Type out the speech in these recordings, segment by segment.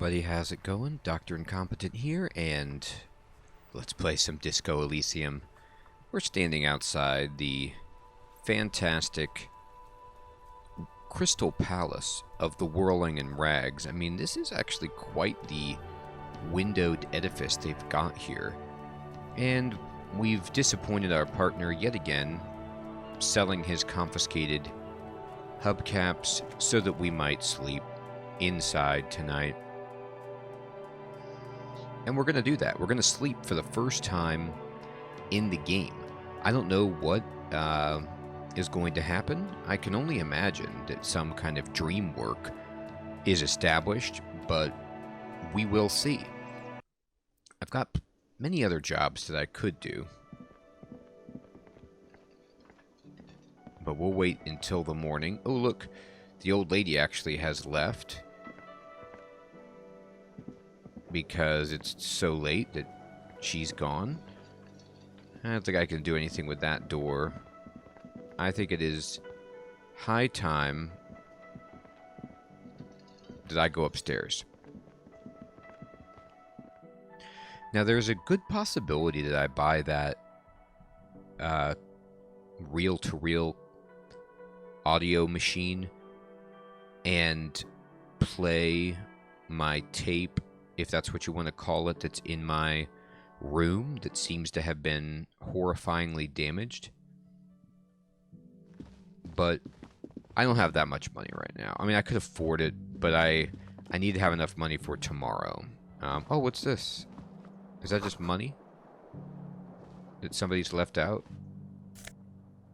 everybody, how's it going? Dr. Incompetent here, and let's play some Disco Elysium. We're standing outside the fantastic Crystal Palace of the Whirling and Rags. I mean, this is actually quite the windowed edifice they've got here. And we've disappointed our partner yet again, selling his confiscated hubcaps so that we might sleep inside tonight. And we're going to do that. We're going to sleep for the first time in the game. I don't know what is going to happen. I can only imagine that some kind of dream work is established, but we will see. I've got many other jobs that I could do, but we'll wait until the morning. Oh, look, the old lady actually has left because it's so late that she's gone. I don't think I can do anything with that door. I think it is high time that I go upstairs. Now, there's a good possibility that I buy that reel-to-reel audio machine and play my tape, if that's what you want to call it, that's in my room that seems to have been horrifyingly damaged. But I don't have that much money right now. I mean, I could afford it, but I need to have enough money for tomorrow. Oh, what's this? Is that just money that somebody's left out?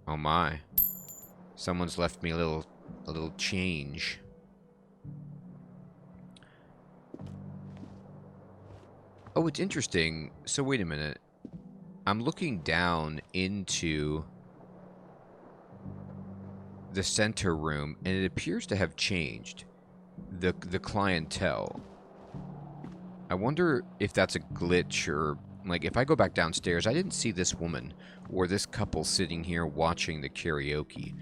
Oh my. Someone's left me a little change. Oh, it's interesting. So wait a minute. I'm looking down into the center room, and it appears to have changed. The clientele. I wonder if that's a glitch, or like if I go back downstairs, I didn't see this woman or this couple sitting here watching the karaoke.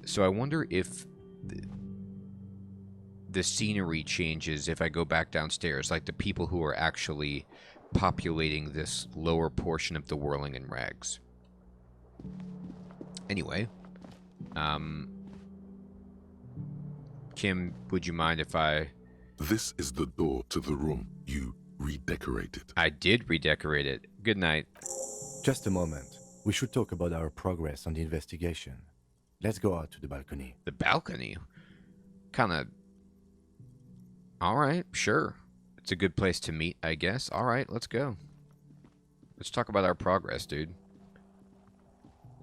So I wonder if the scenery changes if I go back downstairs, like the people who are actually populating this lower portion of the Whirling and Rags. Anyway, Kim, would you mind if I... This is the door to the room you redecorated. I did redecorate it. Good night. Just a moment. We should talk about our progress on the investigation. Let's go out to the balcony. The balcony? Kind of... Alright, sure. It's a good place to meet, I guess. Alright, let's go. Let's talk about our progress, dude.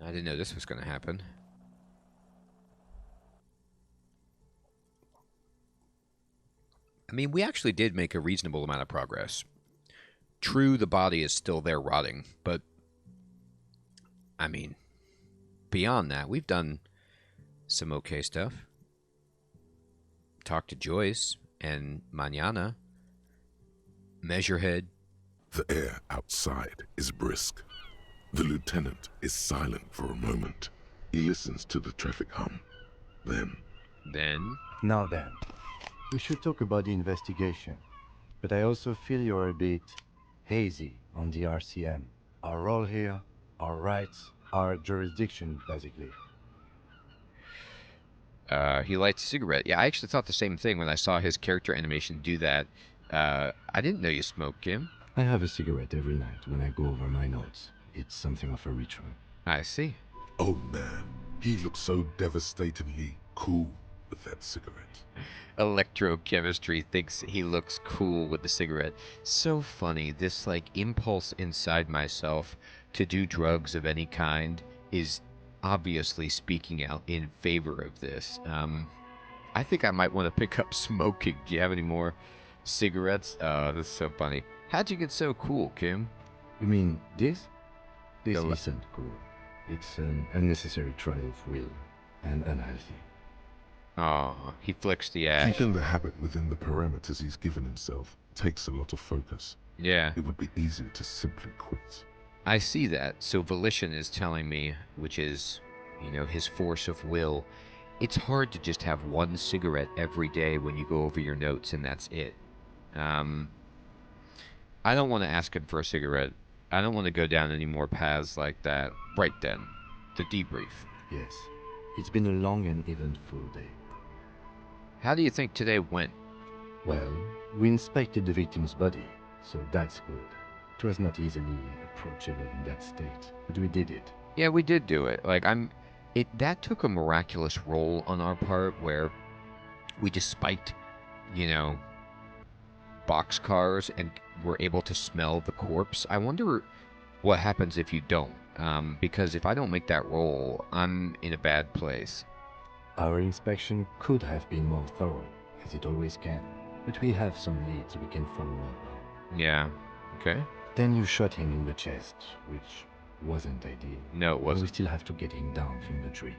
I didn't know this was going to happen. I mean, we actually did make a reasonable amount of progress. True, the body is still there rotting, but... I mean, beyond that, we've done some okay stuff. Talked to Joyce and Mañana. Measurehead. The air outside is brisk. The lieutenant is silent for a moment. He listens to the traffic hum. Then... Now then, we should talk about the investigation. But I also feel you're a bit hazy on the RCM. Our role here, our rights, our jurisdiction, basically. He lights a cigarette. Yeah, I actually thought the same thing when I saw his character animation do that. I didn't know you smoked, Kim. I have a cigarette every night when I go over my notes. It's something of a ritual. I see. oh man, he looks so devastatingly cool with that cigarette. Electrochemistry thinks he looks cool with the cigarette. So funny. This, like, impulse inside myself to do drugs of any kind is obviously speaking out in favor of this. I think I might want to pick up smoking. Do you have any more cigarettes? Oh, this is so funny. How'd you get so cool, Kim? You mean this? This The- isn't cool. It's an unnecessary trial of will and unhealthy. Oh, he flicks the ash. Keeping the habit within the parameters he's given himself takes a lot of focus. Yeah, It would be easier to simply quit. I see that. So volition is telling me, which is, you know, his force of will. It's hard to just have one cigarette every day when you go over your notes and that's it. Um, I don't want to ask him for a cigarette. I don't want to go down any more paths like that. Right then, the debrief. Yes. It's been a long and eventful day. How do you think today went? Well, we inspected the victim's body, so that's good. It was not easily approachable in that state, but we did it. Yeah, we did do it. That took a miraculous role on our part where we just spiked, you know, boxcars and were able to smell the corpse. I wonder what happens if you don't. Because if I don't make that roll, I'm in a bad place. Our inspection could have been more thorough, as it always can, but we have some leads we can follow up on. Yeah. Okay. Then you shot him in the chest, which wasn't ideal. No, it And we wasn't. still have to get him down from the tree.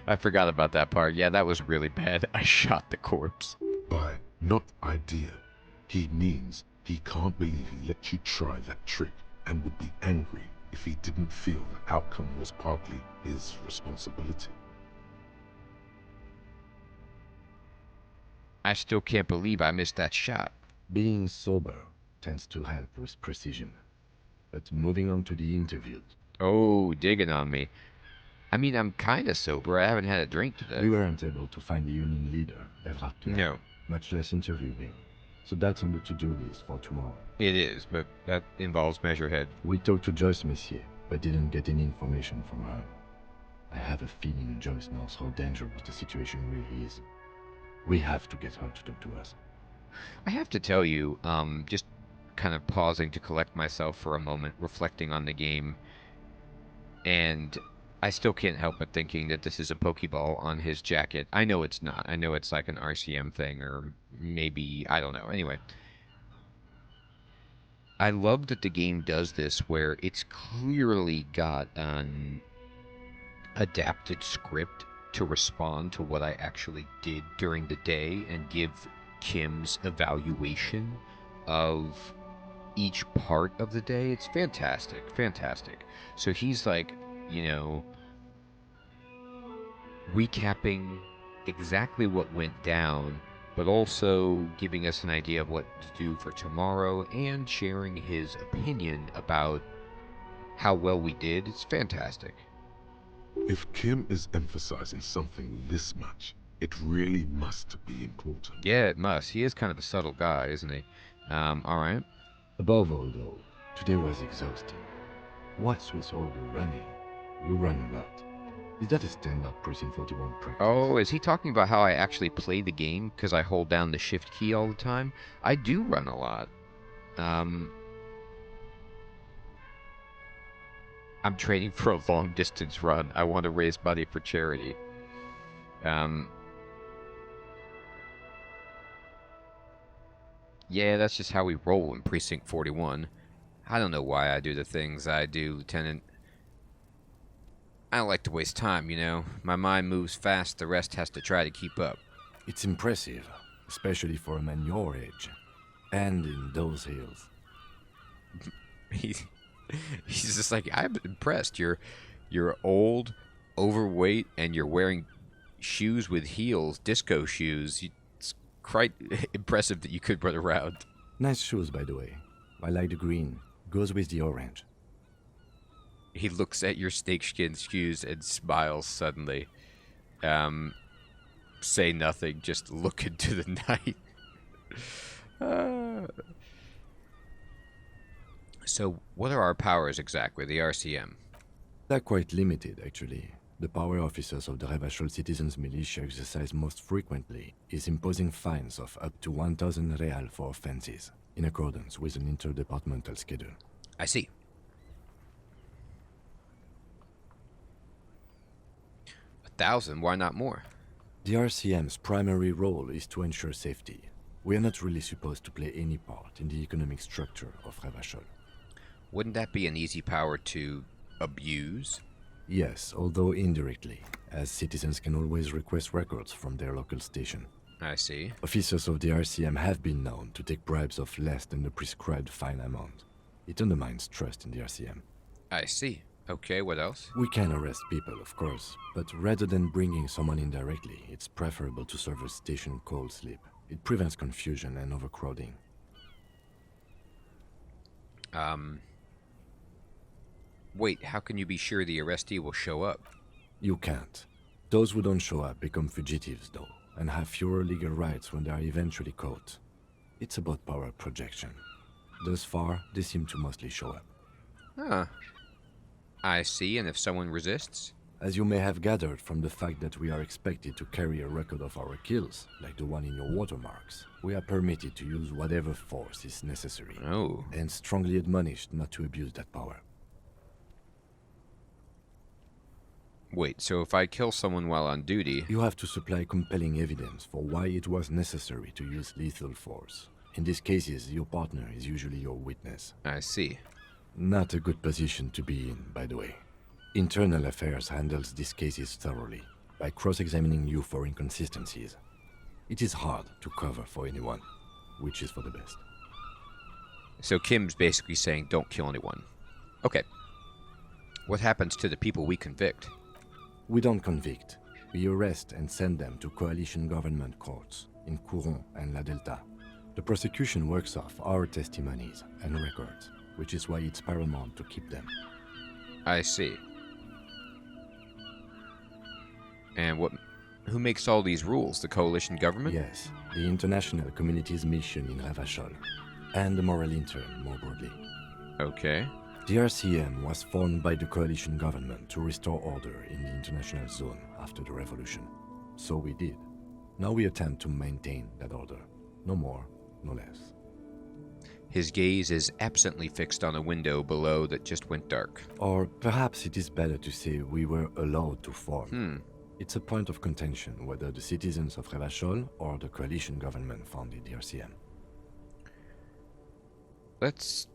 I forgot about that part. Yeah, that was really bad. I shot the corpse. By not idea, he means he can't believe he let you try that trick and would be angry if he didn't feel the outcome was partly his responsibility. I still can't believe I missed that shot. Being sober tends to help with precision. But moving on to the interviews. Oh, digging on me. I mean, I'm kind of sober. I haven't had a drink today. We weren't able to find the union leader, Evrard, No, much less interview him. So that's on the to-do list for tomorrow. it is, but that involves Measurehead. We talked to Joyce Messier, but didn't get any information from her. I have a feeling Joyce knows how dangerous the situation really is. We have to get her to talk to us. I have to tell you, just kind of pausing to collect myself for a moment, reflecting on the game, and I still can't help but thinking that this is a Pokeball on his jacket. I know it's not. I know it's like an RCM thing, or maybe, I don't know. Anyway, I love that the game does this where it's clearly got an adapted script to respond to what I actually did during the day and give Kim's evaluation of each part of the day. It's fantastic, fantastic. So he's like, you know, recapping exactly what went down, but also giving us an idea of what to do for tomorrow and sharing his opinion about how well we did. It's fantastic. If Kim is emphasizing something this much, it really must be important. Yeah, it must. He is kind of a subtle guy, isn't he? All right. Above all, though, today was exhausting. What's with all the running? You run a lot. Is that a standard Precinct 41 practice? Oh, is he talking about how I actually play the game because I hold down the shift key all the time? I do run a lot. I'm training for a long distance run. I want to raise money for charity. Yeah, that's just how we roll in Precinct 41. I don't know why I do the things I do, Lieutenant. I don't like to waste time, you know. My mind moves fast, the rest has to try to keep up. It's impressive, especially for a man your age. And in those hills. He's just like, I'm impressed. You're old, overweight, and you're wearing shoes with heels, disco shoes. It's quite impressive that you could run around. Nice shoes, by the way. I like the green. Goes with the orange. He looks at your snakeskin shoes and smiles suddenly. Say nothing, just look into the night. So, what are our powers exactly, the RCM? They're quite limited, actually. The power officers of the Revachol Citizens Militia exercise most frequently is imposing fines of up to 1,000 real for offenses, in accordance with an interdepartmental schedule. I see. 1,000, why not more? The RCM's primary role is to ensure safety. We are not really supposed to play any part in the economic structure of Revachol. Wouldn't that be an easy power to abuse? Yes, although indirectly, as citizens can always request records from their local station. I see. Officers of the RCM have been known to take bribes of less than the prescribed fine amount. It undermines trust in the RCM. I see. Okay, what else? We can arrest people, of course, but rather than bringing someone in directly, it's preferable to serve a station call slip. It prevents confusion and overcrowding. Um, Wait, how can you be sure the arrestee will show up? You can't. Those who don't show up become fugitives, though, and have fewer legal rights when they are eventually caught. It's about power projection. Thus far, they seem to mostly show up. Huh. I see, and if someone resists? As you may have gathered from the fact that we are expected to carry a record of our kills, like the one in your watermarks, we are permitted to use whatever force is necessary, Oh. and strongly admonished not to abuse that power. Wait, so if I kill someone while on duty... You have to supply compelling evidence for why it was necessary to use lethal force. In these cases, your partner is usually your witness. I see. Not a good position to be in, by the way. Internal Affairs handles these cases thoroughly, by cross-examining you for inconsistencies. It is hard to cover for anyone, which is for the best. So Kim's basically saying don't kill anyone. Okay. What happens to the people we convict? We don't convict. We arrest and send them to coalition government courts in Couron and La Delta. The prosecution works off our testimonies and records, which is why it's paramount to keep them. I see. And who makes all these rules? The coalition government? Yes, the international community's mission in Ravachol, and the moral intern more broadly. Okay. The RCM was formed by the coalition government to restore order in the international zone after the revolution. So we did. Now we attempt to maintain that order. No more, no less. His gaze is absently fixed on a window below that just went dark. Or perhaps it is better to say we were allowed to form. It's a point of contention whether the citizens of Ravachol or the coalition government founded the RCM. Let's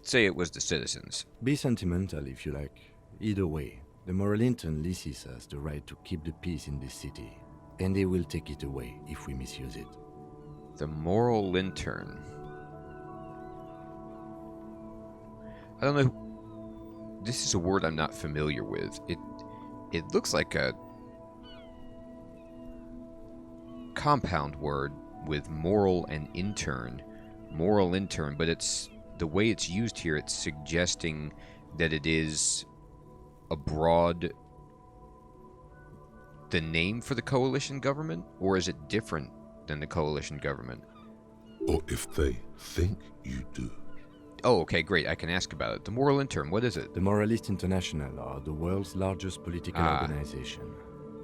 say it was the citizens. Be sentimental if you like. Either way, the moral intern leases us the right to keep the peace in this city, and they will take it away if we misuse it. The moral intern. I don't know. This is a word I'm not familiar with. It looks like a compound word with moral and intern. Moral intern, but it's the way it's used here, it's suggesting that it is abroad the name for the coalition government, or is it different than the coalition government? Or if they think you do. Oh, okay, great. I can ask about it. The moral intern, what is it? The Moralist International are the world's largest political organization.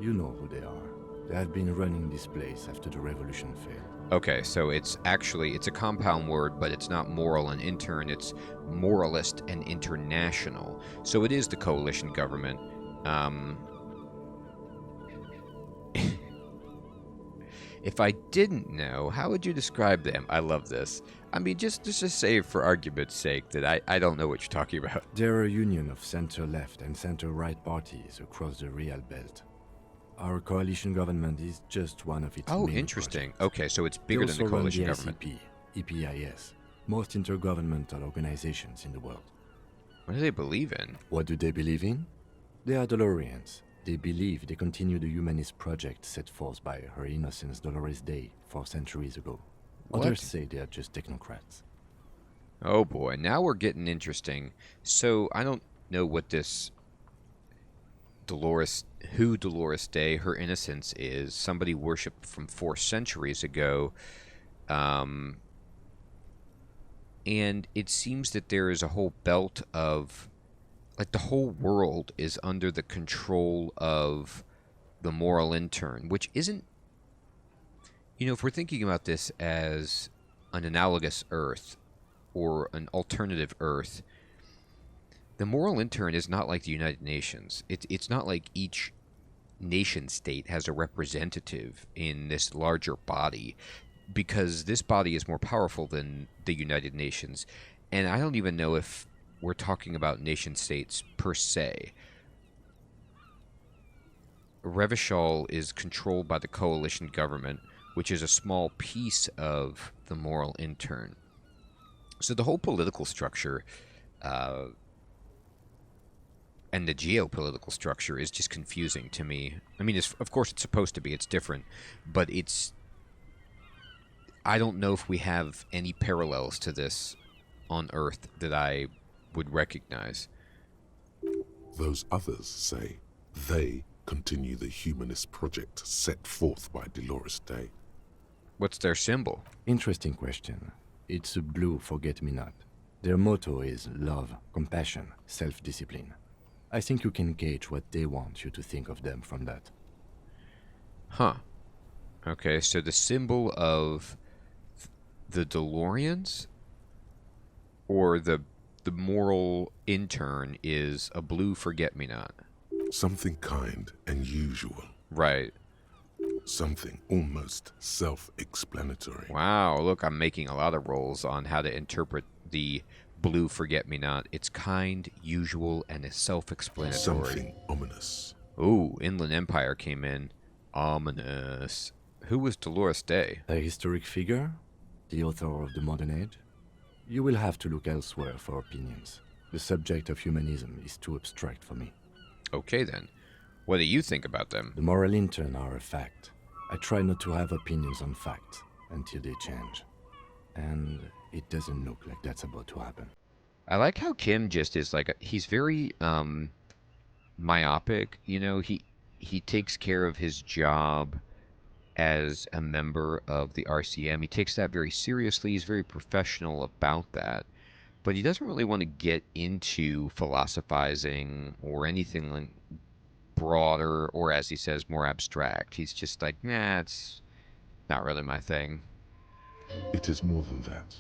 You know who they are. They have been running this place after the revolution failed. Okay, so it's a compound word, but it's not moral and intern, it's moralist and international. So it is the coalition government. If I didn't know, how would you describe them? I love this. I mean, just say for argument's sake that I don't know what you're talking about. They're a union of center-left and center-right parties across the Real Belt. Our coalition government is just one of its Oh, many interesting. projects. Okay, so it's bigger than the coalition government. EPIS, most intergovernmental organizations in the world. What do they believe in? What do they believe in? They are Dolorians. They believe they continue the humanist project set forth by Her Innocence Dolores Day 4 centuries ago. What? Others say they are just technocrats. Oh boy, now we're getting interesting. So I don't know what this Dolores Day, Her Innocence is. Somebody worshipped from 4 centuries ago. And it seems that there is a whole belt of, like, the whole world is under the control of the moral intern, which isn't, if we're thinking about this as an analogous Earth or an alternative Earth, the moral intern is not like the United Nations. It's not like each nation state has a representative in this larger body, because this body is more powerful than the United Nations. And I don't even know if we're talking about nation states per se. Revachol is controlled by the coalition government, which is a small piece of the moral intern. So the whole political structure and the geopolitical structure is just confusing to me. I mean, of course it's supposed to be. It's different. But I don't know if we have any parallels to this on Earth that I would recognize. Those others say they continue the humanist project set forth by Dolores Day. What's their symbol? Interesting question. It's a blue forget-me-not. Their motto is love, compassion, self-discipline. I think you can gauge what they want you to think of them from that. Huh. Okay, so the symbol of the DeLoreans or the moral intern is a blue forget-me-not. Something kind and usual. Right. Something almost self-explanatory. Wow, look, I'm making a lot of rolls on how to interpret the blue forget-me-not. It's kind, usual, and is self-explanatory. Something ominous. Ooh, Inland Empire came in. Ominous. Who was Dolores Day? A historic figure? The author of the modern age? You will have to look elsewhere for opinions. The subject of humanism is too abstract for me. Okay then. What do you think about them? The moral intern are a fact. I try not to have opinions on facts until they change. And it doesn't look like that's about to happen. I like how Kim just is like, he's very myopic, you know, he takes care of his job as a member of the RCM. He takes that very seriously. He's very professional about that. But he doesn't really want to get into philosophizing or anything like broader or, as he says, more abstract. He's just like, nah, it's not really my thing. It is more than that.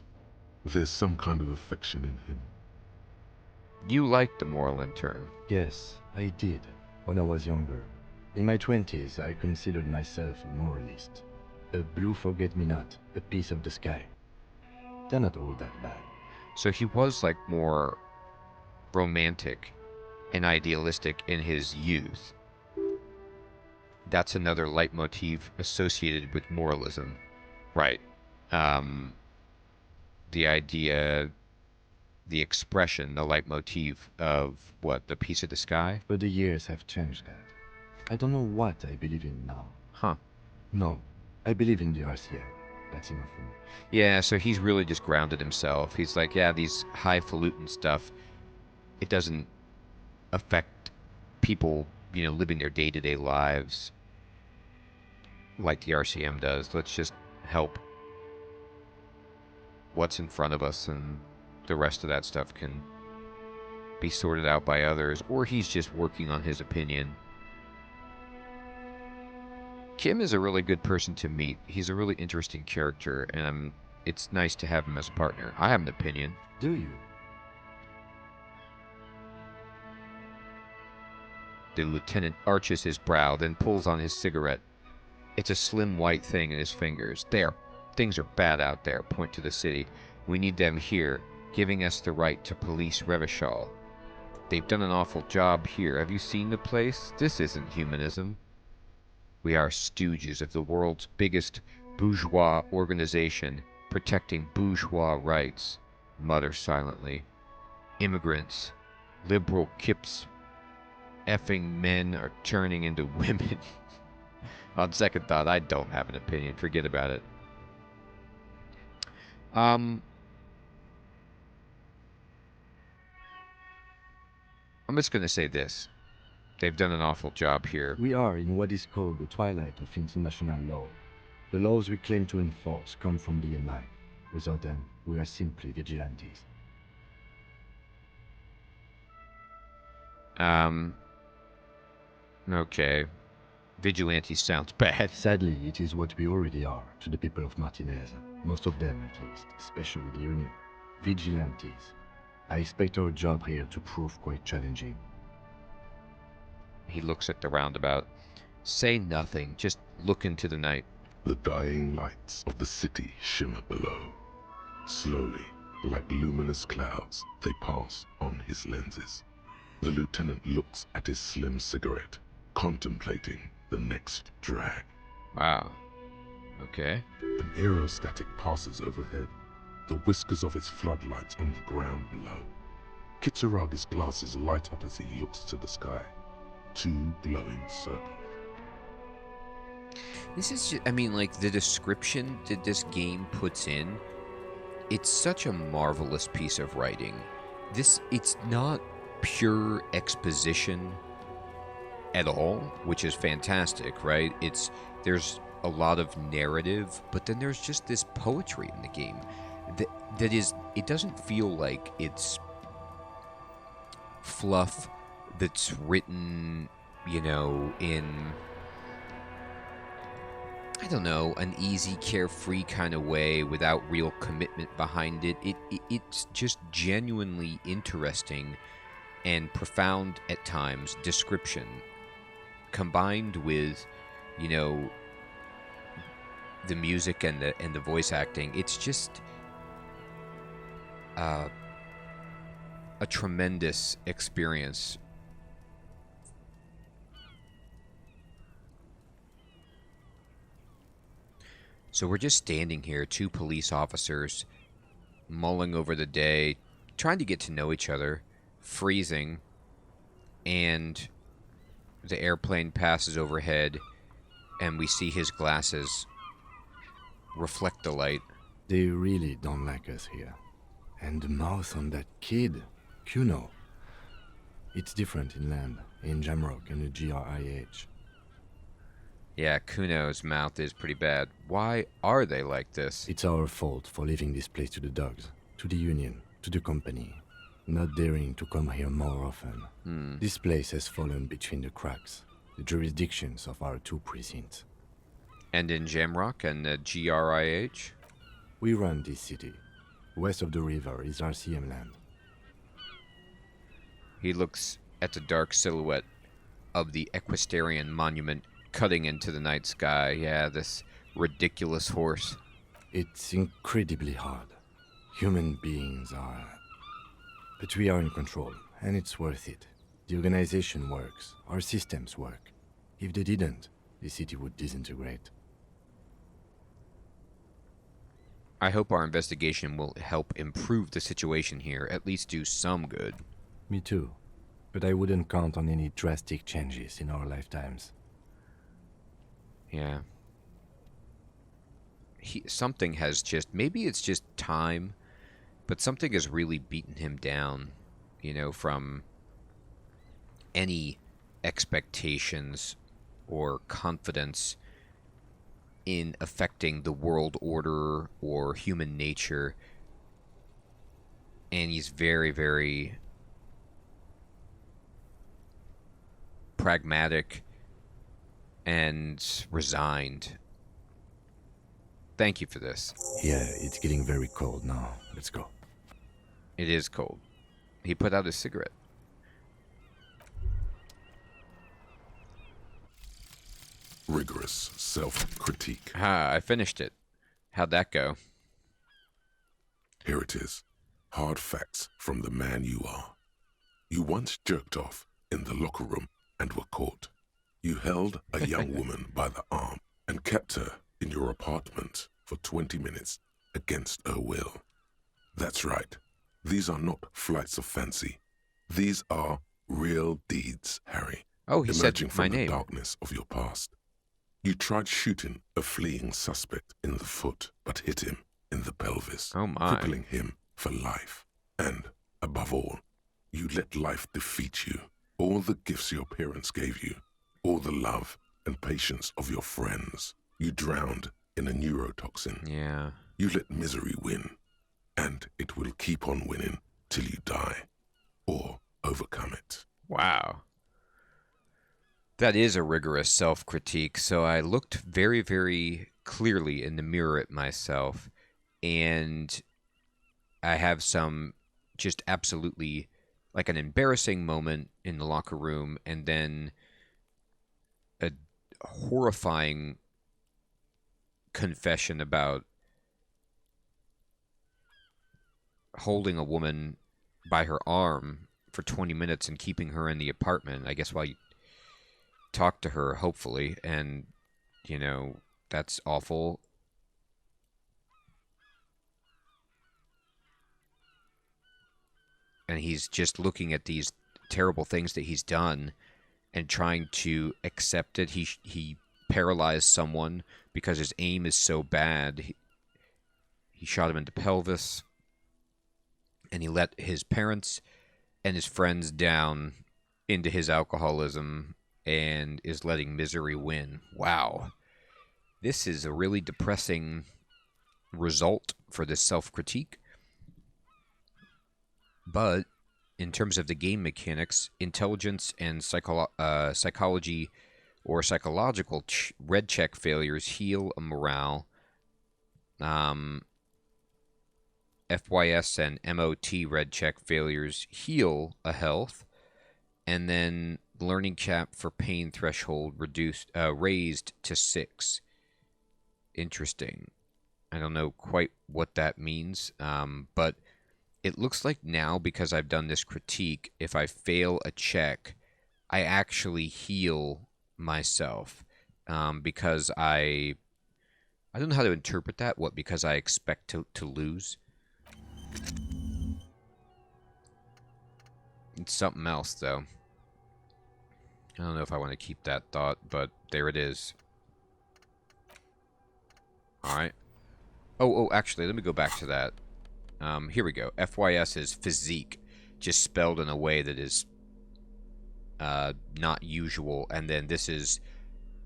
There's some kind of affection in him. You like the moral intern. Yes, I did, when I was younger. In my 20s, I considered myself a moralist. A blue forget-me-not, a piece of the sky. They're not all that bad. So he was like more romantic and idealistic in his youth. That's another leitmotif associated with moralism. Right. The idea, the expression, the leitmotif of what, the piece of the sky? But the years have changed that. I don't know what I believe in now. Huh. No, I believe in the RCA. That's enough for me. Yeah, so he's really just grounded himself. He's like, yeah, these highfalutin stuff, it doesn't affect people, you know, living their day-to-day lives like the RCM does. Let's just help what's in front of us, and the rest of that stuff can be sorted out by others, or he's just working on his opinion. Kim is a really good person to meet. He's a really interesting character, and it's nice to have him as a partner. I have an opinion. Do you? The lieutenant arches his brow, then pulls on his cigarette. It's a slim white thing in his fingers. There. Things are bad out there. Point to the city. We need them here, giving us the right to police Revachol. They've done an awful job here. Have you seen the place? This isn't humanism. We are stooges of the world's biggest bourgeois organization, protecting bourgeois rights. Mutter silently. Immigrants. Liberal kips. Effing men are turning into women. On second thought, I don't have an opinion. Forget about it. I'm just going to say this. They've done an awful job here. We are in what is called the twilight of international law. The laws we claim to enforce come from the ELYSIUM. Without them, we are simply vigilantes. Okay. Vigilante sounds bad. Sadly, it is what we already are to the people of Martinez. Most of them, at least, especially the Union. Vigilantes. I expect our job here to prove quite challenging. He looks at the roundabout. Say nothing. Just look into the night. The dying lights of the city shimmer below. Slowly, like luminous clouds, they pass on his lenses. The lieutenant looks at his slim cigarette, contemplating the next drag. Wow. Okay. An aerostatic passes overhead, the whiskers of its floodlights on the ground below. Kitsuragi's glasses light up as he looks to the sky. Two glowing circles. This is just, I mean, like, the description that this game puts in it's such a marvelous piece of writing. It's not pure exposition at all, which is fantastic, right? There's a lot of narrative, but then there's just this poetry in the game that is, it doesn't feel like it's fluff that's written, in, I don't know, an easy, carefree kind of way without real commitment behind it. It's just genuinely interesting and profound at times description combined with, the music and the voice acting. It's just a tremendous experience. So we're just standing here, two police officers, mulling over the day, trying to get to know each other, freezing, and the airplane passes overhead, and we see his glasses reflect the light. They really don't like us here. And the mouth on that kid, Kuno. It's different inland, in Jamrock and the GRIH. Yeah, Kuno's mouth is pretty bad. Why are they like this? It's our fault for leaving this place to the dogs, to the union, to the company. Not daring to come here more often. This place has fallen between the cracks, the jurisdictions of our two precincts. And in Jamrock and the GRIH? We run this city. West of the river is RCM land. He looks at the dark silhouette of the equestrian monument cutting into the night sky. Yeah, this ridiculous horse. It's incredibly hard. Human beings are... But we are in control, and it's worth it. The organization works. Our systems work. If they didn't, the city would disintegrate. I hope our investigation will help improve the situation here, at least do some good. Me too. But I wouldn't count on any drastic changes in our lifetimes. Yeah. Something has just... Maybe it's just time, but something has really beaten him down, from any expectations or confidence in affecting the world order or human nature. And he's very, very pragmatic and resigned. Thank you for this. Yeah, it's getting very cold now. Let's go. It is cold. He put out his cigarette. Rigorous self-critique. I finished it. How'd that go? Here it is. Hard facts from the man you are. You once jerked off in the locker room and were caught. You held a young woman by the arm and kept her in your apartment for 20 minutes against her will. That's right. These are not flights of fancy. These are real deeds, Harry. Oh, he said emerging my from the name. darkness of your past. You tried shooting a fleeing suspect in the foot, but hit him in the pelvis, Oh my. crippling him for life. And, above all, you let life defeat you. All the gifts your parents gave you, all the love and patience of your friends, you drowned in a neurotoxin. Yeah. You let misery win, and it will keep on winning till you die, or overcome it. Wow. That is a rigorous self-critique. So I looked very, very clearly in the mirror at myself, and I have some just absolutely like an embarrassing moment in the locker room, and then a horrifying confession about holding a woman by her arm for 20 minutes and keeping her in the apartment, I guess, while you talk to her, hopefully, and, that's awful. And he's just looking at these terrible things that he's done and trying to accept it. He paralyzed someone because his aim is so bad. He shot him in the pelvis, and he let his parents and his friends down into his alcoholism and is letting misery win. Wow. This is a really depressing result for this self-critique. But in terms of the game mechanics, intelligence and psychology or psychological red check failures heal a morale. FYS and MOT red check failures heal a health. And then learning cap for pain threshold raised to 6. Interesting. I don't know quite what that means, but it looks like now, because I've done this critique, if I fail a check, I actually heal myself, because I don't know how to interpret that. What, because I expect to lose? It's something else, though. I don't know if I want to keep that thought, but there it is. Alright. Oh, actually, let me go back to that. Here we go. FYS is physique, just spelled in a way that is not usual. And then this is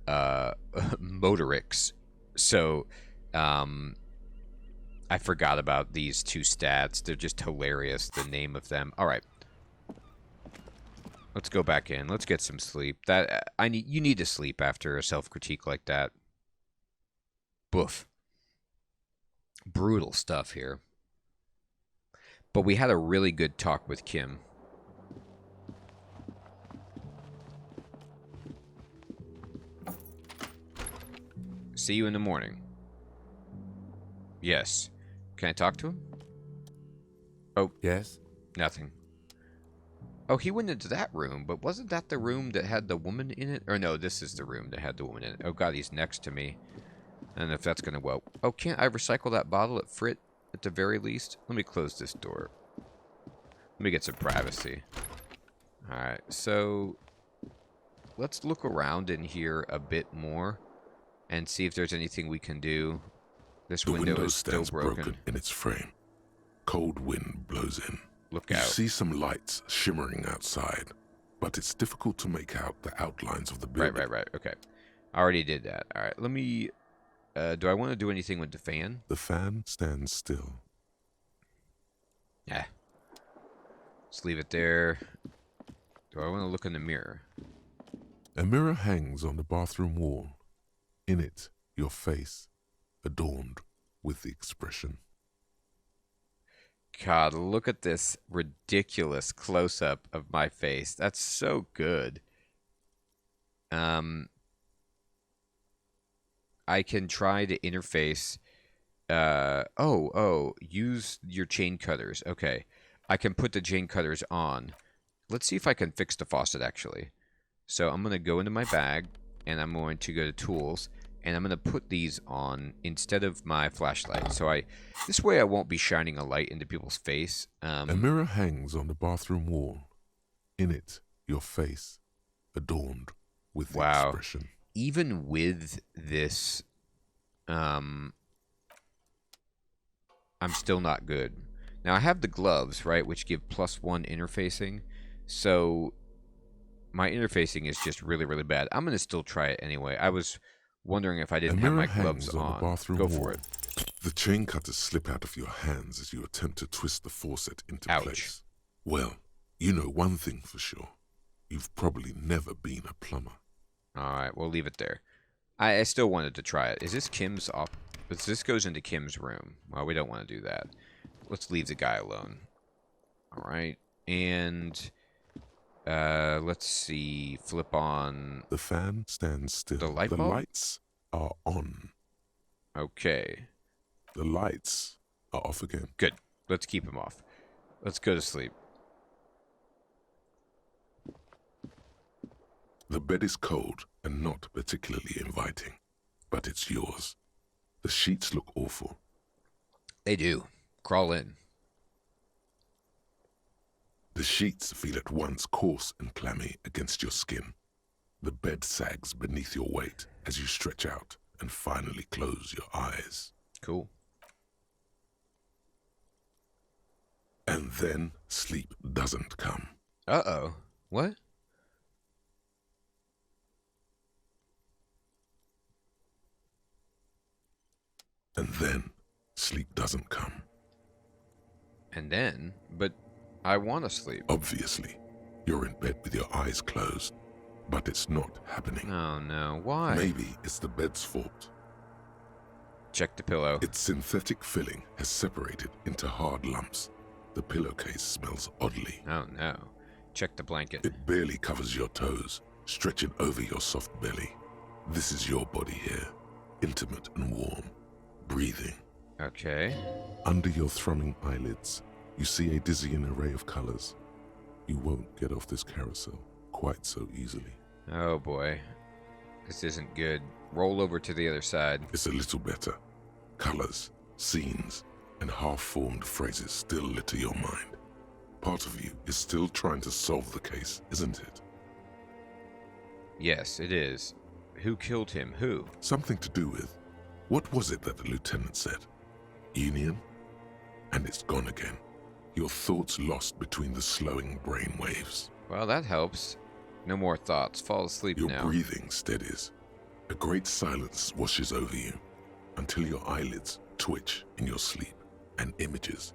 motorics. So, I forgot about these two stats. They're just hilarious, the name of them. Alright. Let's go back in. Let's get some sleep. You need to sleep after a self-critique like that. Boof. Brutal stuff here. But we had a really good talk with Kim. See you in the morning. Yes. Can I talk to him? Oh. Yes? Nothing. Oh, he went into that room, but wasn't that the room that had the woman in it? Or no, this is the room that had the woman in it. Oh god, he's next to me. I don't know if that's gonna... Well, oh, can't I recycle that bottle at Frit at the very least? Let me close this door. Let me get some privacy. Alright, so... let's look around in here a bit more and see if there's anything we can do. This window is still broken in its frame. Cold wind blows in. Look You out. see some lights shimmering outside, but it's difficult to make out the outlines of the building. Right. Okay. I already did that. Alright, let me... do I want to do anything with the fan? The fan stands still. Yeah. Let's leave it there. Do I want to look in the mirror? A mirror hangs on the bathroom wall. In it, your face, adorned with the expression. God, look at this ridiculous close-up of my face. That's so good. I can try to interface... use your chain cutters. Okay. I can put the chain cutters on. Let's see if I can fix the faucet, actually. So I'm going to go into my bag, and I'm going to go to tools, and I'm going to put these on instead of my flashlight. So this way I won't be shining a light into people's face. A mirror hangs on the bathroom wall. In it, your face, adorned with the expression. Even with this, I'm still not good. Now, I have the gloves, right, which give +1 interfacing. So, my interfacing is just really, really bad. I'm going to still try it anyway. I was wondering if I didn't have my gloves on. Go for it. The chain cutters slip out of your hands as you attempt to twist the faucet into place. Well, you know one thing for sure. You've probably never been a plumber. Alright, we'll leave it there. I still wanted to try it. Is this Kim's off? This goes into Kim's room. Well, we don't want to do that. Let's leave the guy alone. Alright, and... let's see. Flip on... The fan stands still. The light bulb? The lights are on. Okay. The lights are off again. Good. Let's keep them off. Let's go to sleep. The bed is cold and not particularly inviting, but it's yours. The sheets look awful. They do. Crawl in. The sheets feel at once coarse and clammy against your skin. The bed sags beneath your weight as you stretch out and finally close your eyes. Cool. And then sleep doesn't come. Uh-oh. What? And then sleep doesn't come. And then? But I want to sleep. Obviously, you're in bed with your eyes closed, but it's not happening. Oh no, why? Maybe it's the bed's fault. Check the pillow. Its synthetic filling has separated into hard lumps. The pillowcase smells oddly. Oh no. Check the blanket. It barely covers your toes, stretching over your soft belly. This is your body here, intimate and warm, breathing. Okay. Under your thrumming eyelids, you see a dizzying array of colors. You won't get off this carousel quite so easily. Oh boy. This isn't good. Roll over to the other side. It's a little better. Colors, scenes, and half-formed phrases still litter your mind. Part of you is still trying to solve the case, isn't it? Yes, it is. Who killed him? Who? Something to do with, what was it that the lieutenant said? Union? And it's gone again. Your thoughts lost between the slowing brain waves. Well, that helps. No more thoughts. Fall asleep Your now. breathing steadies. A great silence washes over you until your eyelids twitch in your sleep and images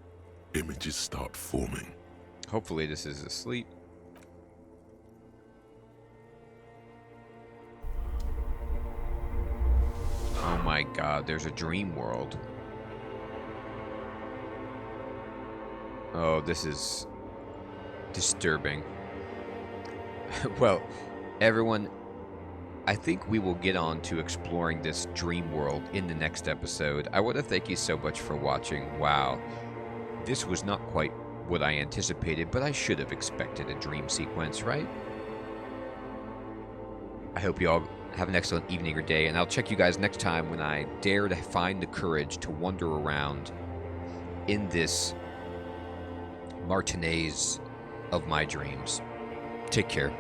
start forming. Hopefully this is asleep. Oh my god, there's a dream world. Oh, this is disturbing. Well, everyone, I think we will get on to exploring this dream world in the next episode. I want to thank you so much for watching. Wow. This was not quite what I anticipated, but I should have expected a dream sequence, right? I hope you all have an excellent evening or day, and I'll check you guys next time when I dare to find the courage to wander around in this Martinez of my dreams. Take care.